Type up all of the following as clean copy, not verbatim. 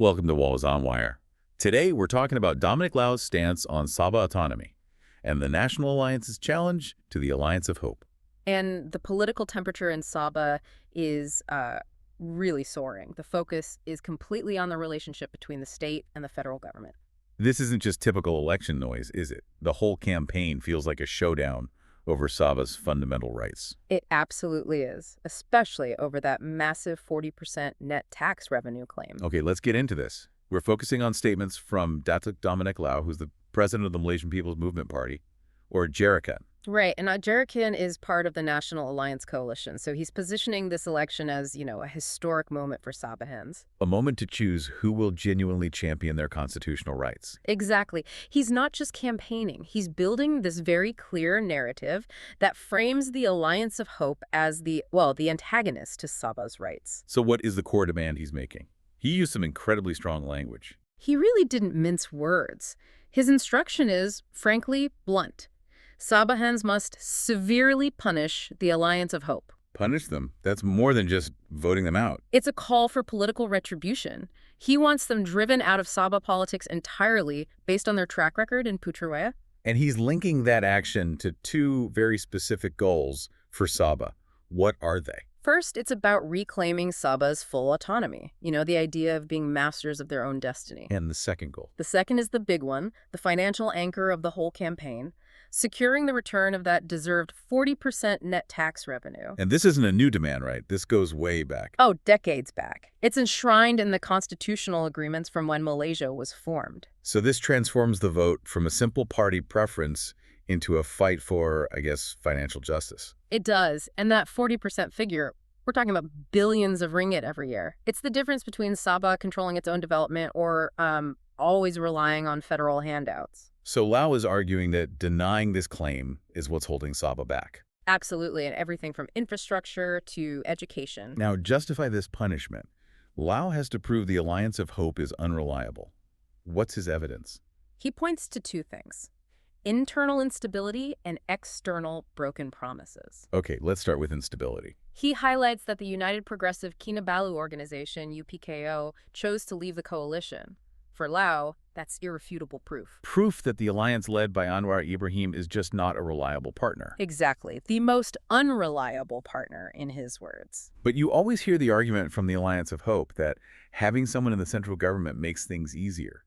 Welcome to Walls on Wire. Today, we're talking about Dominic Lau's stance on Sabah autonomy and the National Alliance's challenge to the Alliance of Hope. And the political temperature in Sabah is really soaring. The focus is completely on the relationship between the state and the federal government. This isn't just typical election noise, is it? The whole campaign feels like a showdown over Sabah's fundamental rights. It absolutely is, especially over that massive 40% net tax revenue claim. Okay, let's get into this. We're focusing on statements from Datuk Dominic Lau, who's the president of the Malaysian People's Movement Party, or JERICAN. Right, and JERICAN is part of the National Alliance Coalition, so he's positioning this election as, a historic moment for Sabahans. A moment to choose who will genuinely champion their constitutional rights. Exactly. He's not just campaigning. He's building this very clear narrative that frames the Alliance of Hope as the antagonist to Sabah's rights. So what is the core demand he's making? He used some incredibly strong language. He really didn't mince words. His instruction is, frankly, blunt. Sabahans must severely punish the Alliance of Hope. Punish them? That's more than just voting them out. It's a call for political retribution. He wants them driven out of Sabah politics entirely based on their track record in Putrajaya. And he's linking that action to two very specific goals for Sabah. What are they? First, it's about reclaiming Sabah's full autonomy. The idea of being masters of their own destiny. And the second goal? The second is the big one, the financial anchor of the whole campaign. Securing the return of that deserved 40% net tax revenue. And this isn't a new demand, right? This goes way back. Oh, decades back. It's enshrined in the constitutional agreements from when Malaysia was formed. So this transforms the vote from a simple party preference into a fight for, financial justice. It does. And that 40% figure, we're talking about billions of ringgit every year. It's the difference between Sabah controlling its own development or always relying on federal handouts. So Lau is arguing that denying this claim is what's holding Sabah back. Absolutely, and everything from infrastructure to education. Now, justify this punishment. Lau has to prove the Alliance of Hope is unreliable. What's his evidence? He points to two things: internal instability and external broken promises. Okay, let's start with instability. He highlights that the United Progressive Kinabalu organization, UPKO, chose to leave the coalition. For Lau, that's irrefutable proof. Proof that the alliance led by Anwar Ibrahim is just not a reliable partner. Exactly. The most unreliable partner, in his words. But you always hear the argument from the Alliance of Hope that having someone in the central government makes things easier.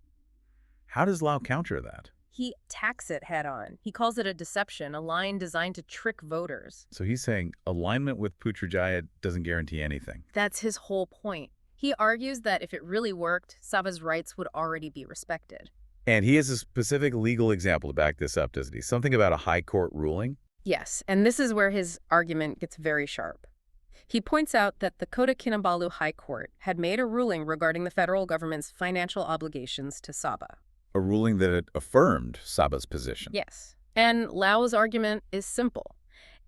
How does Lau counter that? He attacks it head-on. He calls it a deception, a line designed to trick voters. So he's saying alignment with Putrajaya doesn't guarantee anything. That's his whole point. He argues that if it really worked, Sabah's rights would already be respected. And he has a specific legal example to back this up, doesn't he? Something about a high court ruling? Yes, and this is where his argument gets very sharp. He points out that the Kota Kinabalu High Court had made a ruling regarding the federal government's financial obligations to Sabah. A ruling that had affirmed Sabah's position. Yes. And Lau's argument is simple.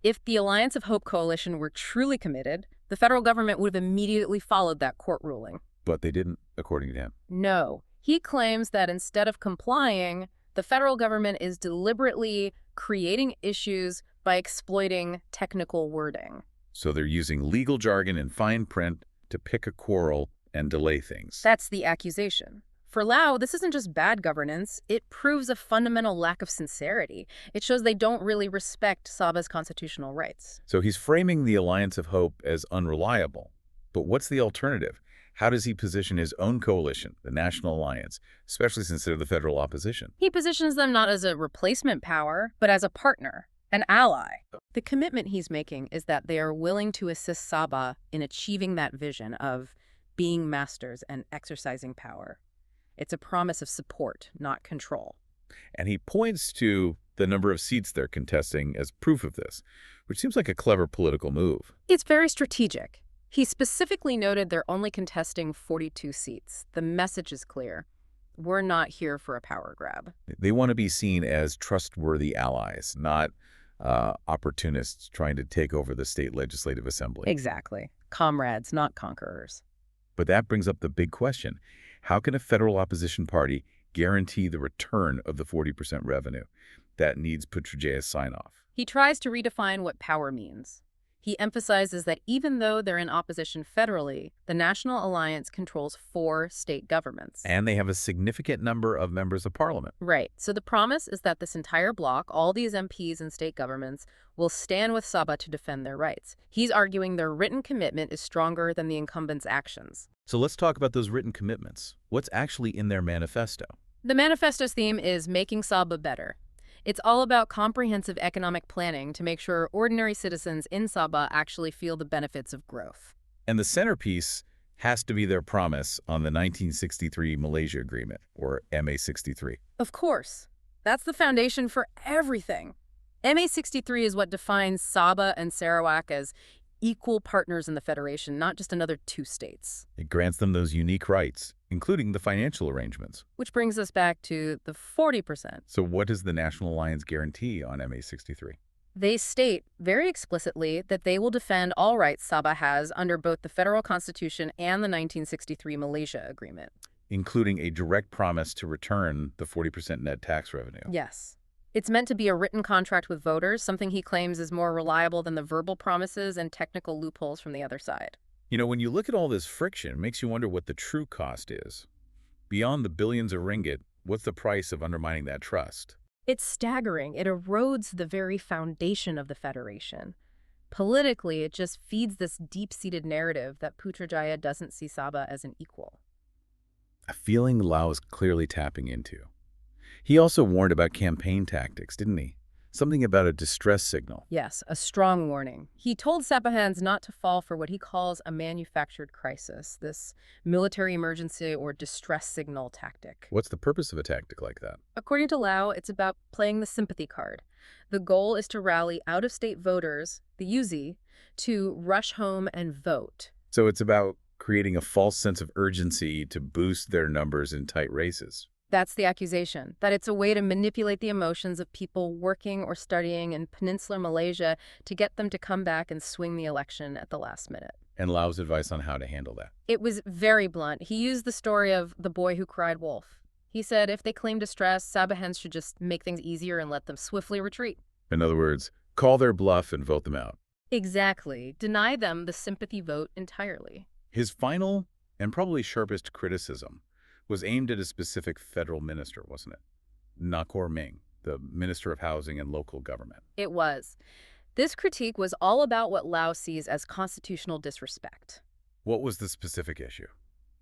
If the Alliance of Hope coalition were truly committed, the federal government would have immediately followed that court ruling. But they didn't, according to him. No. He claims that instead of complying, the federal government is deliberately creating issues by exploiting technical wording. So they're using legal jargon and fine print to pick a quarrel and delay things. That's the accusation. For Lau, this isn't just bad governance. It proves a fundamental lack of sincerity. It shows they don't really respect Sabah's constitutional rights. So he's framing the Alliance of Hope as unreliable. But what's the alternative? How does he position his own coalition, the National Alliance, especially since they're the federal opposition? He positions them not as a replacement power, but as a partner, an ally. The commitment he's making is that they are willing to assist Sabah in achieving that vision of being masters and exercising power. It's a promise of support, not control. And he points to the number of seats they're contesting as proof of this, which seems like a clever political move. It's very strategic. He specifically noted they're only contesting 42 seats. The message is clear. We're not here for a power grab. They want to be seen as trustworthy allies, not opportunists trying to take over the state legislative assembly. Exactly. Comrades, not conquerors. But that brings up the big question. How can a federal opposition party guarantee the return of the 40% revenue that needs Putrajaya's sign-off? He tries to redefine what power means. He emphasizes that even though they're in opposition federally, the National Alliance controls 4 state governments. And they have a significant number of members of parliament. Right. So the promise is that this entire bloc, all these MPs and state governments, will stand with Sabah to defend their rights. He's arguing their written commitment is stronger than the incumbents' actions. So let's talk about those written commitments. What's actually in their manifesto? The manifesto's theme is making Sabah better. It's all about comprehensive economic planning to make sure ordinary citizens in Sabah actually feel the benefits of growth. And the centerpiece has to be their promise on the 1963 Malaysia Agreement, or MA63. Of course. That's the foundation for everything. MA63 is what defines Sabah and Sarawak as equal partners in the Federation, not just another 2 states. It grants them those unique rights, including the financial arrangements. Which brings us back to the 40%. So what does the National Alliance guarantee on MA63? They state very explicitly that they will defend all rights Sabah has under both the federal constitution and the 1963 Malaysia Agreement. Including a direct promise to return the 40% net tax revenue. Yes. It's meant to be a written contract with voters, something he claims is more reliable than the verbal promises and technical loopholes from the other side. You know, when you look at all this friction, it makes you wonder what the true cost is. Beyond the billions of ringgit, what's the price of undermining that trust? It's staggering. It erodes the very foundation of the Federation. Politically, it just feeds this deep-seated narrative that Putrajaya doesn't see Sabah as an equal. A feeling Lau is clearly tapping into. He also warned about campaign tactics, didn't he? Something about a distress signal. Yes, a strong warning. He told Sabahans not to fall for what he calls a manufactured crisis, this military emergency or distress signal tactic. What's the purpose of a tactic like that? According to Lau, it's about playing the sympathy card. The goal is to rally out-of-state voters, the UZ, to rush home and vote. So it's about creating a false sense of urgency to boost their numbers in tight races. That's the accusation, that it's a way to manipulate the emotions of people working or studying in peninsular Malaysia to get them to come back and swing the election at the last minute. And Lau's advice on how to handle that. It was very blunt. He used the story of the boy who cried wolf. He said if they claim distress, Sabahans should just make things easier and let them swiftly retreat. In other words, call their bluff and vote them out. Exactly. Deny them the sympathy vote entirely. His final and probably sharpest criticism was aimed at a specific federal minister, wasn't it? Nakor Ming, the Minister of Housing and Local Government. It was. This critique was all about what Lau sees as constitutional disrespect. What was the specific issue?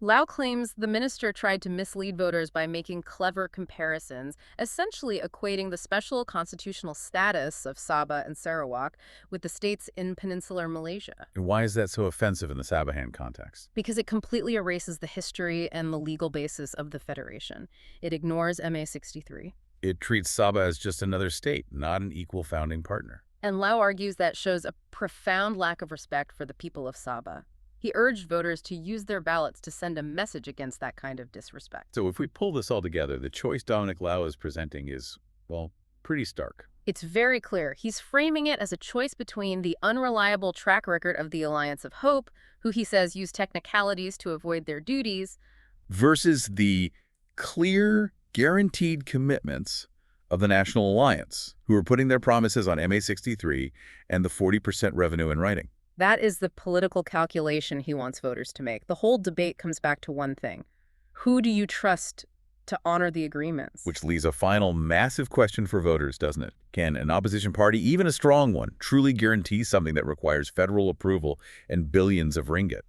Lau claims the minister tried to mislead voters by making clever comparisons, essentially equating the special constitutional status of Sabah and Sarawak with the states in peninsular Malaysia. And why is that so offensive in the Sabahan context? Because it completely erases the history and the legal basis of the Federation. It ignores MA63. It treats Sabah as just another state, not an equal founding partner. And Lau argues that shows a profound lack of respect for the people of Sabah. He urged voters to use their ballots to send a message against that kind of disrespect. So if we pull this all together, the choice Dominic Lau is presenting is, well, pretty stark. It's very clear. He's framing it as a choice between the unreliable track record of the Alliance of Hope, who he says use technicalities to avoid their duties, versus the clear, guaranteed commitments of the National Alliance, who are putting their promises on MA63 and the 40% revenue in writing. That is the political calculation he wants voters to make. The whole debate comes back to one thing. Who do you trust to honor the agreements? Which leaves a final massive question for voters, doesn't it? Can an opposition party, even a strong one, truly guarantee something that requires federal approval and billions of ringgit?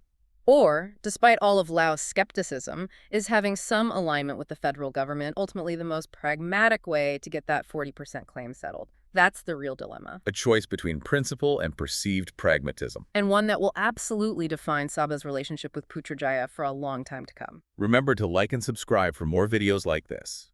Or, despite all of Lau's skepticism, is having some alignment with the federal government ultimately the most pragmatic way to get that 40% claim settled? That's the real dilemma. A choice between principle and perceived pragmatism. And one that will absolutely define Sabah's relationship with Putrajaya for a long time to come. Remember to like and subscribe for more videos like this.